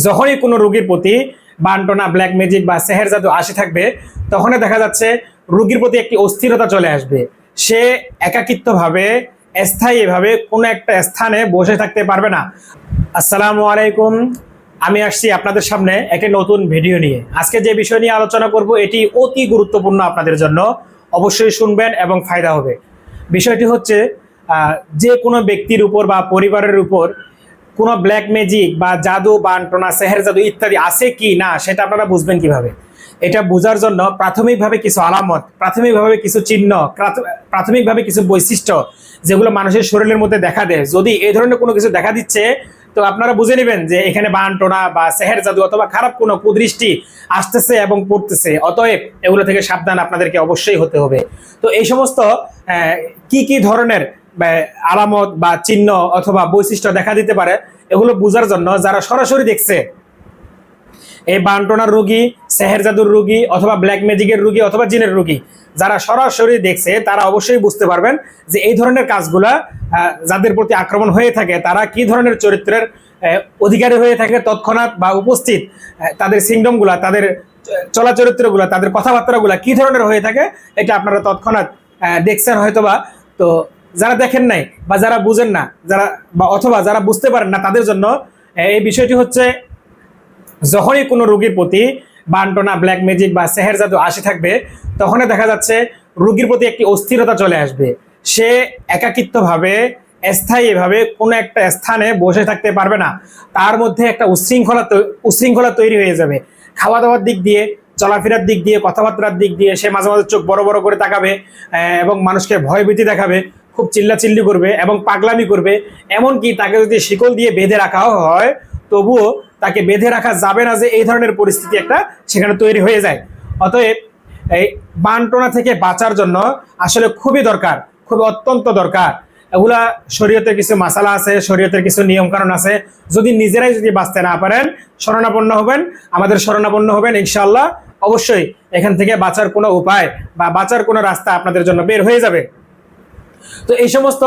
যখনই কোনো রোগীর প্রতি বান্টনা, ব্ল্যাক ম্যাজিক বা সেহের জাদু আসে থাকবে, তখনই দেখা যাচ্ছে রোগীর প্রতি একটি অস্থিরতা চলে আসবে। সে একাকিত্বভাবে, স্থায়ীভাবে কোনো একটা স্থানে বসে থাকতে পারবে না। আসসালামু আলাইকুম, আমি আসছি আপনাদের সামনে একটি নতুন ভিডিও নিয়ে। আজকে যে বিষয় নিয়ে আলোচনা করব এটি অতি গুরুত্বপূর্ণ আপনাদের জন্য, অবশ্যই শুনবেন এবং ফায়দা হবে। বিষয়টি হচ্ছে যে কোনো ব্যক্তির উপর বা পরিবারের উপর কোনো ব্ল্যাক ম্যাজিক বা জাদু, বান্টনা, সেহের জাদু ইত্যাদি আছে কি না সেটা আপনারা বুঝবেন কিভাবে। এটা বোঝার জন্য প্রাথমিকভাবে কিছু আলামত, প্রাথমিকভাবে কিছু চিহ্ন, প্রাথমিকভাবে কিছু বৈশিষ্ট্য যেগুলো মানুষের শরীরের মধ্যে দেখা দেয়, যদি এই ধরনের কোনো কিছু দেখা দিচ্ছে তো আপনারা বুঝে নেবেন যে এখানে বান্টনা বা সেহের জাদু অথবা খারাপ কোনো কুদৃষ্টি আসতেছে এবং পড়তেছে। অতএব এগুলো থেকে সাবধান আপনাদেরকে অবশ্যই হতে হবে। তো এই সমস্ত কি ধরনের আলামত বা চিহ্ন অথবা বৈশিষ্ট্য দেখা দিতে পারে, এগুলো বোঝার জন্য যারা সরাসরি দেখছে এই বান্টনার রোগী, সেহের জাদুর রোগী অথবা ব্ল্যাক ম্যাজিকের রোগী অথবা জিনের রোগী, যারা সরাসরি দেখছে তারা অবশ্যই বুঝতে পারবেন যে এই ধরনের কাজগুলা যাদের প্রতি আক্রমণ হয়ে থাকে তারা কি ধরনের চরিত্রের অধিকারী হয়ে থাকে তৎক্ষণাৎ বা উপস্থিত, তাদের সিংডমগুলা, তাদের চলাচরিত্রগুলা, তাদের কথাবার্তাগুলা কি ধরনের হয়ে থাকে এটা আপনারা তৎক্ষণাৎ দেখছেন হয়তোবা। তো যারা দেখেন নাই বা যারা বুঝেন না, অথবা যারা বুঝতে পারেন না, তাদের জন্য এই বিষয়টি হচ্ছে, যখনই কোনো রোগীর প্রতি বান্টনা, ব্ল্যাক ম্যাজিক বা সেহের জাদু আসে থাকবে, তখনই দেখা যাচ্ছে রোগীর প্রতি একটি অস্থিরতা চলে আসবে। সে একাকিত্বভাবে, স্থায়ীভাবে কোনো একটা স্থানে বসে থাকতে পারবে না। তার মধ্যে একটা উচ্ছৃঙ্খলা তৈরি হয়ে যাবে। খাওয়া দাওয়ার দিক দিয়ে, চলাফেরার দিক দিয়ে, কথাবার্তার দিক দিয়ে সে মাঝে মাঝে চোখ বড় বড় করে তাকাবে এবং মানুষকে ভয়ভীতি দেখাবে, খুব চিল্লাচিল্লি করবে এবং পাগলামি করবে। এমনকি তাকে যদি শিকল দিয়ে বেঁধে রাখাও হয় তবুও তাকে বেঁধে রাখা যাবে না, যে এই ধরনের পরিস্থিতি একটা সেখানে তৈরি হয়ে যায়। অতএব এই বান্টনা থেকে বাঁচার জন্য আসলে খুবই দরকার, খুবই অত্যন্ত দরকার। এগুলা শরীয়তের কিছু মাসালা আছে, শরীয়তের কিছু নিয়ম কানুন আছে। যদি নিজেরাই যদি বাঁচতে না পারেন, শরণাপন্ন হবেন, আমাদের শরণাপন্ন হবেন, ইনশাআল্লাহ অবশ্যই এখান থেকে বাঁচার কোনো উপায় বা বাঁচার কোনো রাস্তা আপনাদের জন্য বের হয়ে যাবে। তো এই সমস্ত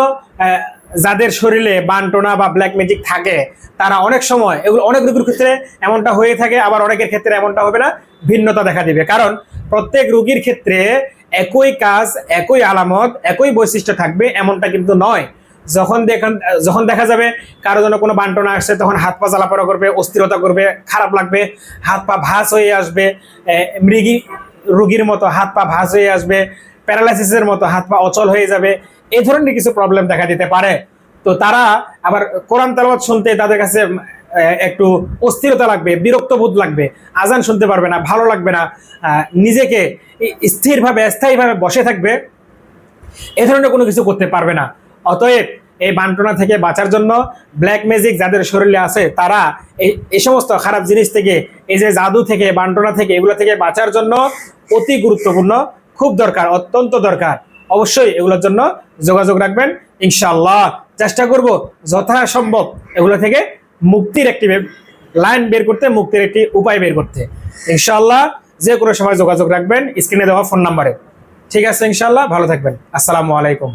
যাদের শরীরে বান্টনা বা ব্ল্যাক ম্যাজিক থাকে তারা অনেক সময়, এগুলো অনেক রোগীর ক্ষেত্রে এমনটা হয়ে থাকে, আবার অনেকের ক্ষেত্রে এমনটা হবে না, ভিন্নতা দেখা দিবে। কারণ প্রত্যেক রোগীর ক্ষেত্রে একই কাজ, একই আলামত, একই বৈশিষ্ট্য থাকবে এমনটা কিন্তু নয়। যখন দেখা যাবে কারো জন্য কোনো বান্টনা আসছে, তখন হাত পা জ্বালাপড়া করবে, অস্থিরতা করবে, খারাপ লাগবে, হাত পা ভাঁজ হয়ে আসবে, মৃগী রোগীর মতো হাত পা ভাঁজ হয়ে আসবে, প্যারালাইসিসের মতো হাত পা অচল হয়ে যাবে, এই ধরনের কিছু প্রবলেম দেখা দিতে পারে। তো তারা আবার কোরআন তেলাওয়াত শুনতে তাদের কাছে একটু অস্থিরতা লাগবে, বিরক্ত বোধ লাগবে, আজান শুনতে পারবে না, ভালো লাগবে না, নিজেকে স্থিরভাবে, স্থায়ীভাবে বসে থাকবে, এ ধরনের কোনো কিছু করতে পারবে না। অতএব এই বান্টনা থেকে বাঁচার জন্য, ব্ল্যাক ম্যাজিক যাদের শরীরে আছে তারা এই সমস্ত খারাপ জিনিস থেকে, এই যে জাদু থেকে, বান্টনা থেকে, এগুলো থেকে বাঁচার জন্য অতি গুরুত্বপূর্ণ, খুব দরকার, অত্যন্ত দরকার। অবশ্যই এগুলোর জন্য যোগাযোগ রাখবেন, ইনশাআল্লাহ চেষ্টা করব যথাসম্ভব এগুলো থেকে মুক্তির একটি লাইন বের করতে, মুক্তির একটি উপায় বের করতে। ইনশাআল্লাহ যে কোনো সময় যোগাযোগ রাখবেন স্ক্রিনে দেওয়া ফোন নাম্বারে। ঠিক আছে, ইনশাআল্লাহ ভালো থাকবেন। আসসালামু আলাইকুম।